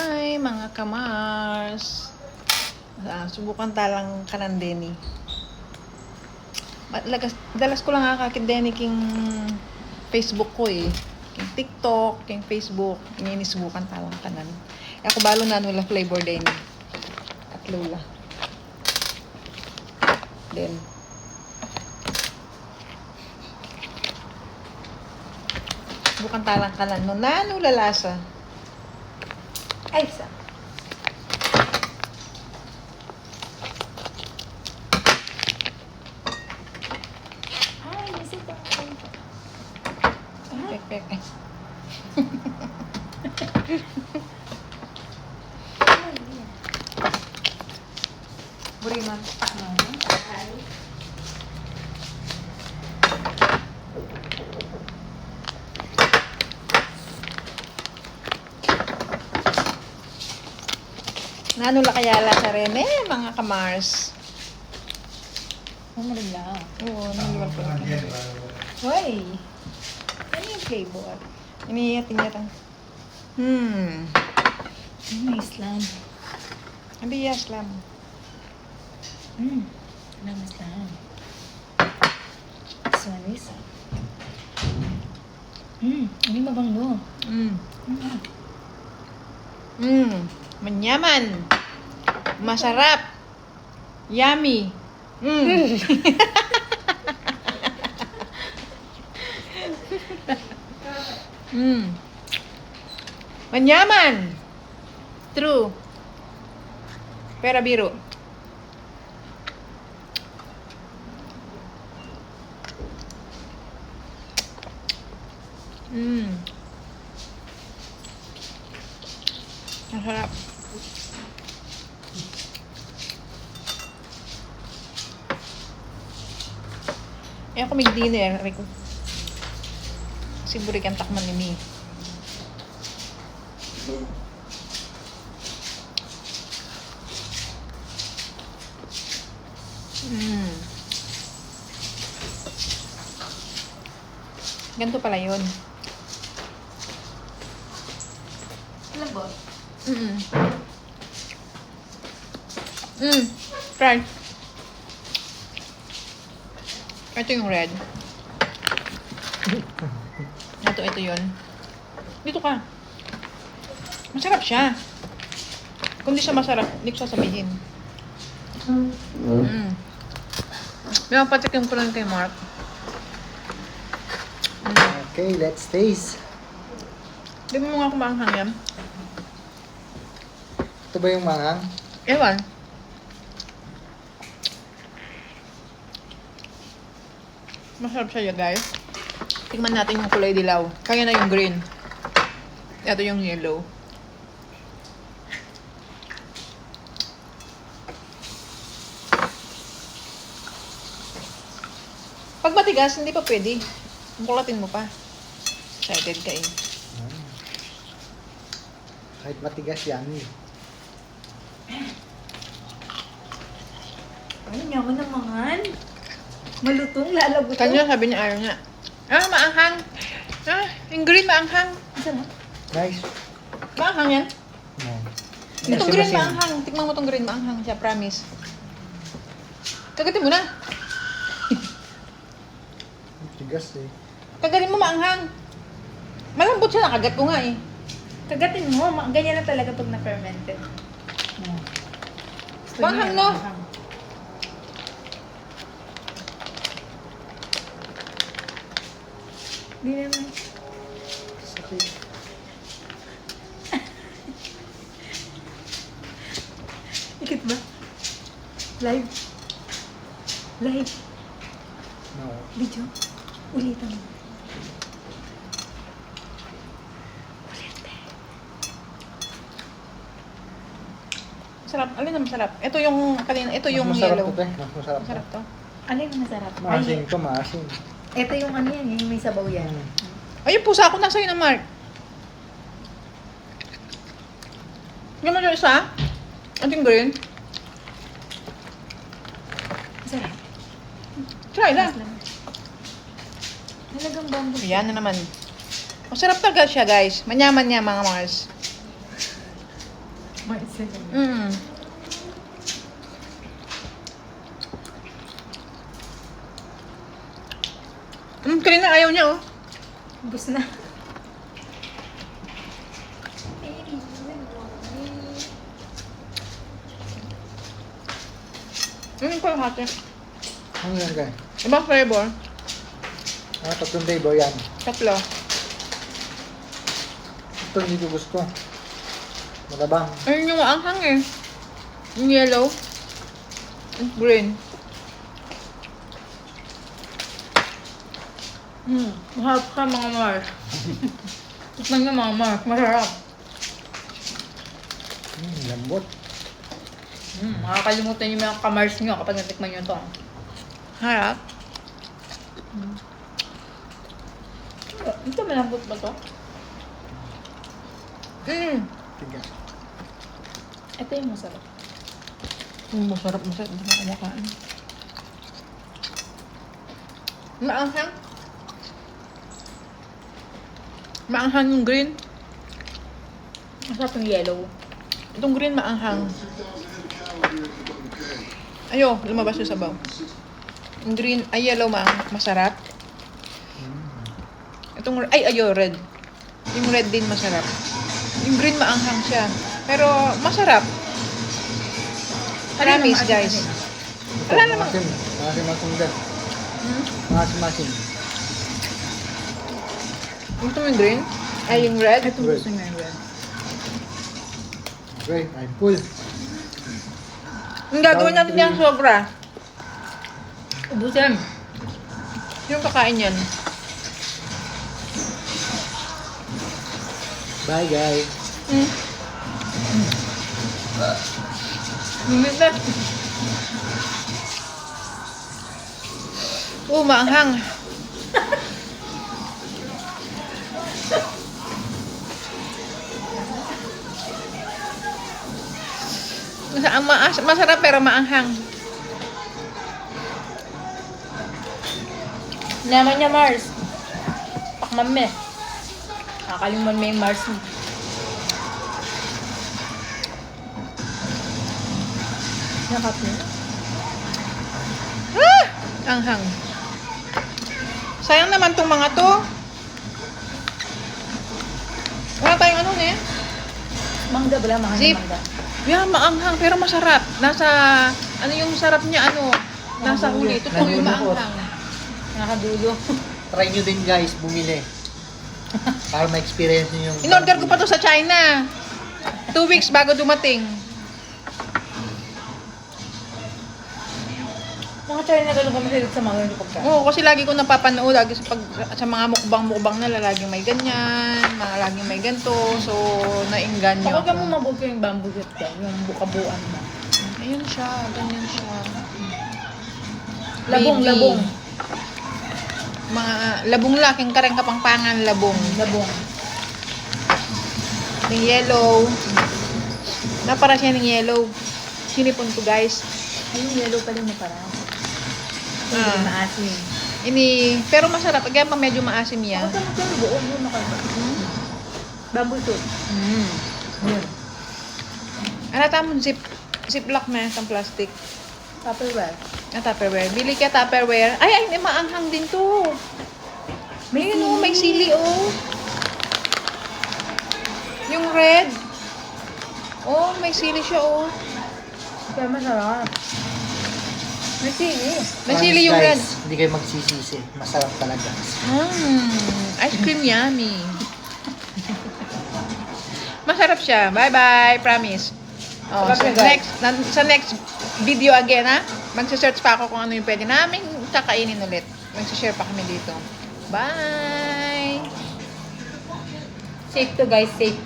Hi mga kamars! Subukan talang kanan Denny. Dalas ko lang kakakit Denny king Facebook ko eh. King TikTok, king Facebook. Subukan talang kanan. Ako balo na nula flavor Denny. At Lola. Then, subukan talang kanan. No, nula lasa. Ay, sa. Ay, nasip ako. Pek. Buriman. Ay. Nanula kaya lasa rin mga kamars. Umarin lang. Oo, naluwal ko lang. Hoy! Ano yung flavor? Iniyat-inyat ang... Nice lang. Hindi yas lang. Nice lang. This one is... Hindi mabango. Manyaman. Masarap. Yummy. Manyaman. True. Pero biro. Masarap. Eh ako may dinner. Rico. Siburi kang takman ni Mi. Ganito pala yun. Labot. Try. Ito yung red. Ito yun. Dito ka. Masarap siya. Kung di siya masarap, hindi ko sasabihin. May patikim ko lang kay Mark. Okay, let's taste. Di mo nga kumaanghang yan. Ito ba yung mangang? Ewan. Masarap siya guys. Tingnan natin yung kulay dilaw. Kaya na yung green. Ito yung yellow. Pag matigas, hindi pa pwede. Mukulatin mo pa. Excited ka eh. Kahit matigas yan eh. Ay, yaman naman. Malutong, lalagot. Kanya sabi niya ayaw niya. Maanghang. Yung green maanghang. Sarap. Nice. Maanghang yan. No. Itong green maanghang. Tikman mo itong green maanghang siya, promise. Kagatin mo na. Tigas eh. Kagatin mo maanghang. Malambot siya, nakagat ko nga eh. Kagatin mo. Ganyan na talaga pag na-fermented. Gusto Maanghang, niyo no? yung maanghang. Di naman. Sakit. Ikit ba? Live. Live. No. Video. Ulitan mo. Masarap. Alin na masarap? Ito yung kanina, ito yung Mas masarap yellow. to, te. Mas masarap to. Masarap to. Ano yung masarap? Maasim to, maasim. Ito yung ano yan, yung may sabaw yan. Ay, yung pusa ako nasa iyo na Mark. Yung mo yung isa? Ito yung green? Masarap. Try lang. Talagang bamboo. Ayan na naman. Masarap talaga siya guys. Manyaman niya mga Mars. May isa lang. Mm. Kanina ayaw niya, oh. Ubus na. Ko yung hati. Ano yan kaya? Ibang flavor. Tatlong flavor yan. Tatlo. Ito hindi ko gusto. Malabang. Ayun yung maanghang eh. Yung yellow. Yung green. Maharap ka mga Mars. Tikman nyo mga Mars. Masarap. Lambot. Makakalimutan niyo yung mga kamars niyo kapag natikman niyo to. Harap. Ito malambot ba to? Tigas. Ito yung masarap. Masarap. Masarap. Hindi na kumakain. Maanghang. Maanghang yung green. Masarap yung yellow. Itong green maanghang. Ayo, lumabas yung sabaw. Yung green, ay yellow masarap. Itong, red. Yung red din masarap. Yung green maanghang siya. Pero masarap. Promise, guys. Wala namang... Masim dyan. Masim. Ito yung green? Ay, yung red? Ito gusto niyo yung red. Okay, I'm full. Yung gagawin natin yan sobra. Ubusin. Yung kakain yan. Bye guys. Minit na. Maanghang. Masarap pero maanghang. Naman niya Mars. Pakman me. Nakakalimutan mo yung Mars mo. Nakap niya? Anghang. Sayang naman tong mga to. Wala tayong ano eh. Mangga ba lang? Mahal Zip. na mangga. Yeah, maanghang pero masarap. Nasa, ano yung sarap niya, ano, nasa huli. Ito yung maanghang. Nakakadulo. Try nyo din guys, bumili. Para ma-experience nyo yung... In-order ko pa to sa China. 2 weeks bago dumating. Mga China ganun kami sila sa mga ganun pagkain. Oo, kasi lagi ko napapanood lagi sa mga mukbang nila, laging may ganyan, laging may ganto. So, nainganyo Kapag ako. mo mabuti yung bamboo shoot ka, yung bukabuan mo. Ayun siya, ganyan siya. Labong, Baby. labong. Mga labong laking kareng kapangpangan, labong. Labong. Yung yellow. Napara siya ng yellow. Sinipon ko guys. Ay, yung yellow pala mo parang. Ah. Maasim. Pero masarap. Kaya pa medyo maasim yan. Ako sa mga buo mo nakalba. Bamboo shoot. Yun. Ano tamang ziplock na itong plastic. Tupperware. Tupperware. Bili ka Tupperware. Ay, maanghang din to. May may sili, oh. Yung red. Oh, may sili siya, oh. Kaya masarap. May sili. May sili yung red. Hindi kayo magsisisi. Masarap talaga. Ice cream yummy. Masarap siya. Bye-bye. Promise. Oh, so sa next video again, ha? Magsa-search pa ako kung ano yung pwede namin kakainin ulit. Magsa-share pa kami dito. Bye! Safe to guys, safe.